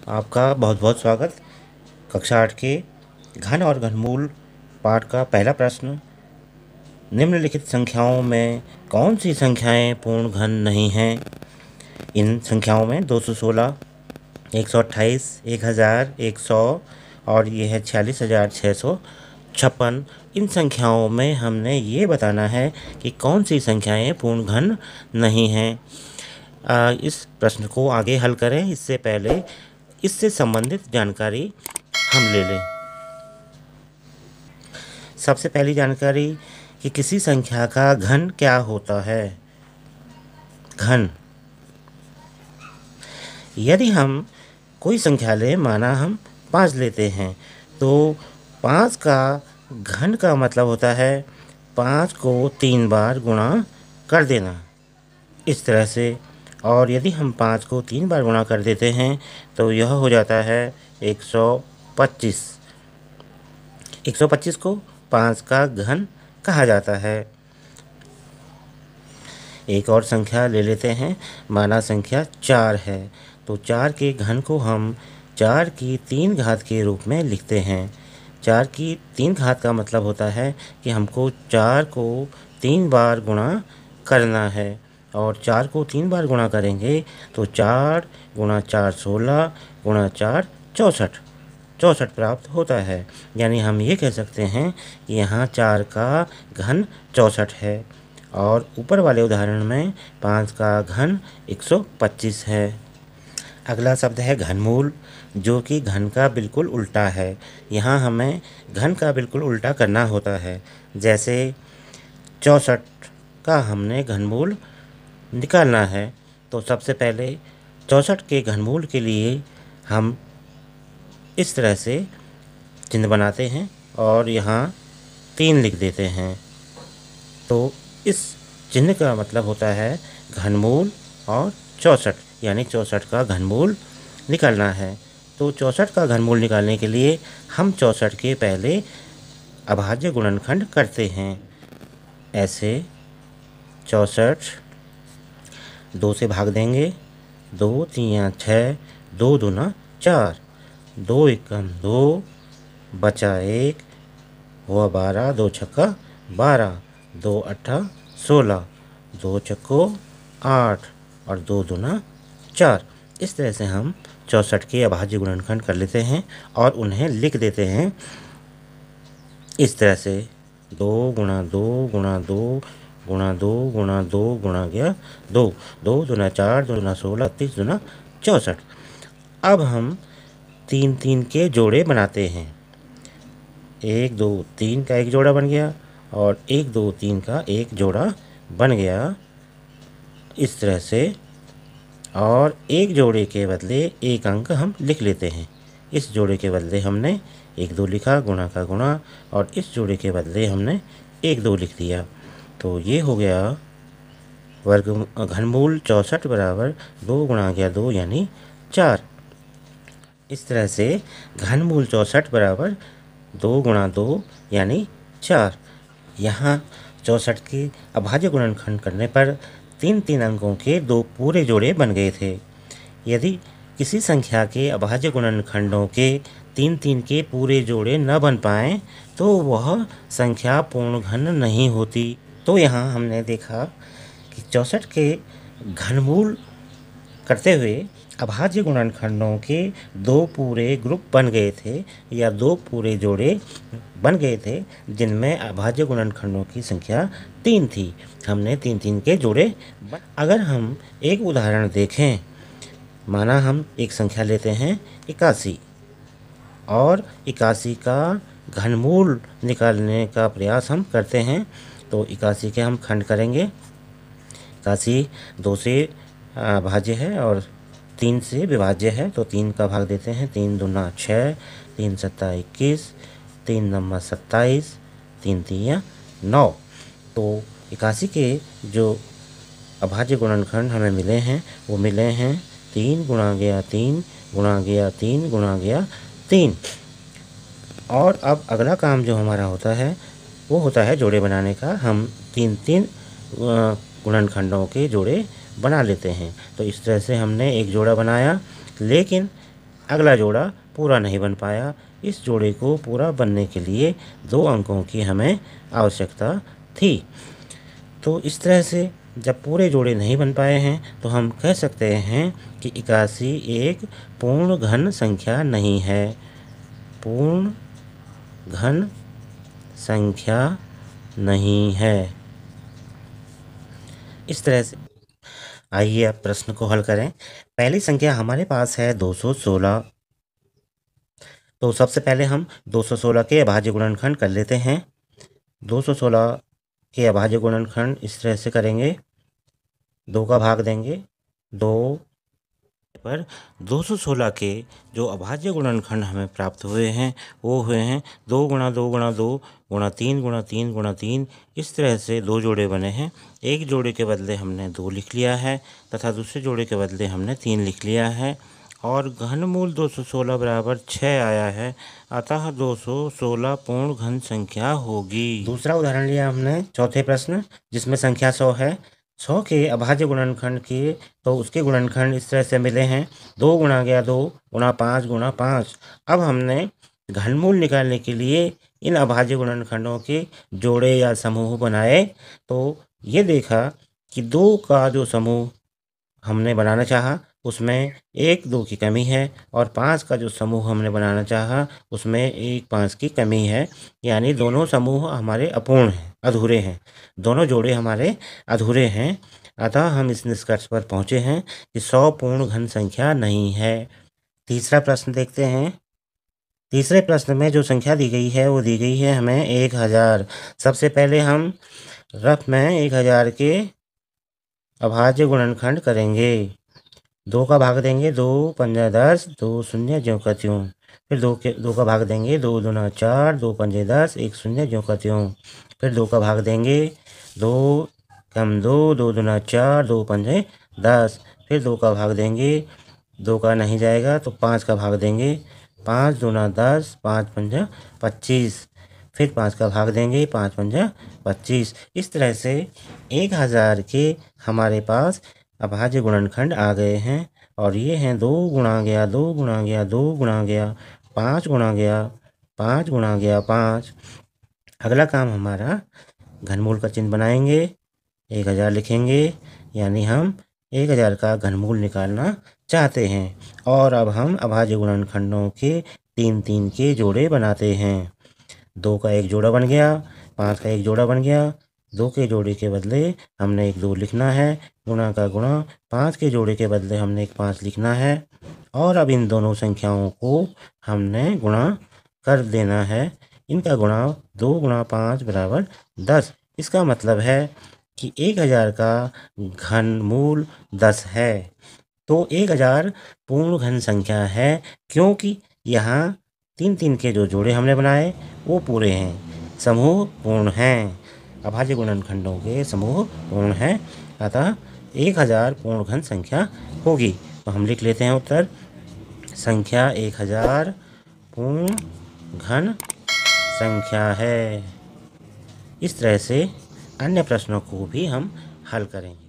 आपका बहुत बहुत स्वागत। कक्षा 8 के घन और घनमूल पाठ का पहला प्रश्न, निम्नलिखित संख्याओं में कौन सी संख्याएं पूर्ण घन नहीं हैं? इन संख्याओं में 216, 128, 1000, 100 और ये है 46,656। इन संख्याओं में हमने ये बताना है कि कौन सी संख्याएं पूर्ण घन नहीं हैं। इस प्रश्न को आगे हल करें इससे पहले इससे संबंधित जानकारी हम ले लें। सबसे पहली जानकारी कि किसी संख्या का घन क्या होता है। घन, यदि हम कोई संख्या लें, माना हम 5 लेते हैं, तो 5 का घन का मतलब होता है 5 को 3 बार गुणा कर देना, इस तरह से। और यदि हम 5 को 3 बार गुणा कर देते हैं तो यह हो जाता है 125। 125 को 5 का घन कहा जाता है। एक और संख्या ले लेते हैं, माना संख्या 4 है, तो 4 के घन को हम 4 की 3 घात के रूप में लिखते हैं। 4 की 3 घात का मतलब होता है कि हमको 4 को 3 बार गुणा करना है, और 4 को 3 बार गुणा करेंगे तो 4 गुणा 4 16 गुणा 4 64 64 प्राप्त होता है। यानी हम ये कह सकते हैं कि यहाँ 4 का घन 64 है, और ऊपर वाले उदाहरण में 5 का घन 125 है। अगला शब्द है घनमूल, जो कि घन का बिल्कुल उल्टा है। यहाँ हमें घन का बिल्कुल उल्टा करना होता है। जैसे 64 का हमने घनमूल निकालना है, तो सबसे पहले 64 के घनमूल के लिए हम इस तरह से चिन्ह बनाते हैं और यहाँ 3 लिख देते हैं। तो इस चिन्ह का मतलब होता है घनमूल और 64, यानी 64 का घनमूल निकालना है। तो 64 का घनमूल निकालने के लिए हम 64 के पहले अभाज्य गुणनखंड करते हैं। ऐसे 64 2 से भाग देंगे, 2 3 6, 2 दूना 4, 2 एकम 2, बचा 1, हुआ 12, 2 छक्का 12, 2 अट्ठा 16, 2 चक्को 8 और 2 दूना 4। इस तरह से हम 64 के अभाज्य गुणनखंड कर लेते हैं और उन्हें लिख देते हैं इस तरह से, 2 गुणा 2 गुणा 2 गुणा 2 गुणा 2 गुणा गया 2, 2 दूना 4, 2 दूना 16, 30 दूना 64। अब हम 3 3 के जोड़े बनाते हैं। 1 2 3 का एक जोड़ा बन गया और 1 2 3 का एक जोड़ा बन गया, इस तरह से। और एक जोड़े के बदले एक अंक हम लिख लेते हैं। इस जोड़े के बदले हमने 1 2 लिखा, गुणा का गुणा, और इस जोड़े के बदले हमने 1 2 लिख दिया। तो ये हो गया घनमूल 64 बराबर 2 गुणा गया 2 यानी 4। इस तरह से घनमूल 64 बराबर 2 गुणा 2 यानी 4। यहाँ 64 के अभाज्य गुणनखंड करने पर 3 3 अंकों के 2 पूरे जोड़े बन गए थे। यदि किसी संख्या के अभाज्य गुणनखंडों के 3 3 के पूरे जोड़े न बन पाएँ तो वह संख्या पूर्ण घन नहीं होती। तो यहाँ हमने देखा कि 64 के घनमूल करते हुए अभाज्य गुणनखंडों के 2 पूरे ग्रुप बन गए थे, या 2 पूरे जोड़े बन गए थे, जिनमें अभाज्य गुणनखंडों की संख्या 3 थी। हमने 3 3 के जोड़े। अगर हम एक उदाहरण देखें, माना हम एक संख्या लेते हैं 81 और 81 का घनमूल निकालने का प्रयास हम करते हैं, तो 81 के हम खंड करेंगे। 81 2 से भाज्य है और 3 से विभाज्य है, तो 3 का भाग देते हैं। 3 दूना 6, 3 सत्ता 21, 3 नम्मा 27, 3 तिया 9। तो 81 के जो अभाज्य गुणनखंड हमें मिले हैं वो मिले हैं 3 गुणा गया 3 गुणा गया 3 गुणा गया 3। और अब अगला काम जो हमारा होता है वो होता है जोड़े बनाने का। हम 3 3 गुणनखंडों के जोड़े बना लेते हैं। तो इस तरह से हमने एक जोड़ा बनाया, लेकिन अगला जोड़ा पूरा नहीं बन पाया। इस जोड़े को पूरा बनने के लिए 2 अंकों की हमें आवश्यकता थी। तो इस तरह से जब पूरे जोड़े नहीं बन पाए हैं तो हम कह सकते हैं कि 81 एक पूर्ण घन संख्या नहीं है। पूर्ण घन संख्या नहीं है। इस तरह से आइए अब प्रश्न को हल करें। पहली संख्या हमारे पास है 216। तो सबसे पहले हम 216 के अभाज्य गुणनखंड कर लेते हैं। 216 के अभाज्य गुणनखंड इस तरह से करेंगे, 2 का भाग देंगे 2 पर 216 के जो अभाज्य गुणनखंड हमें प्राप्त हुए हैं वो हुए हैं 2 गुणा 2 गुणा 2 गुणा 3 गुणा 3 गुणा 3। इस तरह से 2 जोड़े बने हैं। एक जोड़े के बदले हमने 2 लिख लिया है तथा दूसरे जोड़े के बदले हमने 3 लिख लिया है और घनमूल 216 बराबर 6 आया है। अतः 216 पूर्ण घन संख्या होगी। दूसरा उदाहरण लिया हमने चौथे प्रश्न जिसमें संख्या 100 है। 100 के अभाज्य गुणनखंड के तो उसके गुणनखंड इस तरह से मिले हैं 2 गुणा गया 2 गुणा 5 गुणा 5। अब हमने घनमूल निकालने के लिए इन अभाज्य गुणनखंडों के जोड़े या समूह बनाए तो ये देखा कि 2 का जो समूह हमने बनाना चाहा उसमें 1 2 की कमी है और 5 का जो समूह हमने बनाना चाहा उसमें 1 5 की कमी है। यानी दोनों समूह हमारे अपूर्ण हैं, अधूरे हैं। दोनों जोड़े हमारे अधूरे हैं। अतः हम इस निष्कर्ष पर पहुँचे हैं कि 100 पूर्ण घन संख्या नहीं है। तीसरा प्रश्न देखते हैं। तीसरे प्रश्न में जो संख्या दी गई है वो दी गई है हमें 1000। सबसे पहले हम रफ में 1000 के अभाज्य गुणनखंड करेंगे। 2 का भाग देंगे 2 पंजे 10 2 शून्य ज्यों का त्यों। फिर 2 का भाग देंगे 2 दूना 4 2 पंजे 10 1 शून्य ज्यों का त्यों। फिर 2 का भाग देंगे 2 कम 2 2 दूना 4 2 पंजे 10। फिर 2 का भाग देंगे 2 का नहीं जाएगा तो 5 का भाग देंगे 5 दूना 10 5 पंजा 25। फिर 5 का भाग देंगे 5 पंजा 25। इस तरह से 1000 के हमारे पास अभाज्य गुणनखंड आ गए हैं और ये हैं 2 गुणा गया 2 गुणा गया 2 गुणा गया 5 गुणा गया 5 गुणा गया 5। अगला काम हमारा घनमूल का चिन्ह बनाएंगे, 1000 लिखेंगे यानी हम 1000 का घनमूल निकालना चाहते हैं। और अब हम अभाज्य गुणनखंडों के 3 3 के जोड़े बनाते हैं। 2 का एक जोड़ा बन गया, 5 का एक जोड़ा बन गया। 2 के जोड़े के बदले हमने एक 2 लिखना है, गुणा का गुणा। 5 के जोड़े के बदले हमने एक 5 लिखना है और अब इन दोनों संख्याओं को हमने गुणा कर देना है। इनका गुणा 2 गुणा 5 बराबर 10। इसका मतलब है कि 1000 का घनमूल 10 है। तो 1000 पूर्ण घन संख्या है क्योंकि यहाँ 3 3 के जो जोड़े हमने बनाए वो पूरे हैं, समूह पूर्ण हैं। अभाज्य गुणनखंडों के समूह पूर्ण हैं। अतः 1000 पूर्ण घन संख्या होगी। तो हम लिख लेते हैं उत्तर, संख्या 1000 पूर्ण घन संख्या है। इस तरह से अन्य प्रश्नों को भी हम हल करेंगे।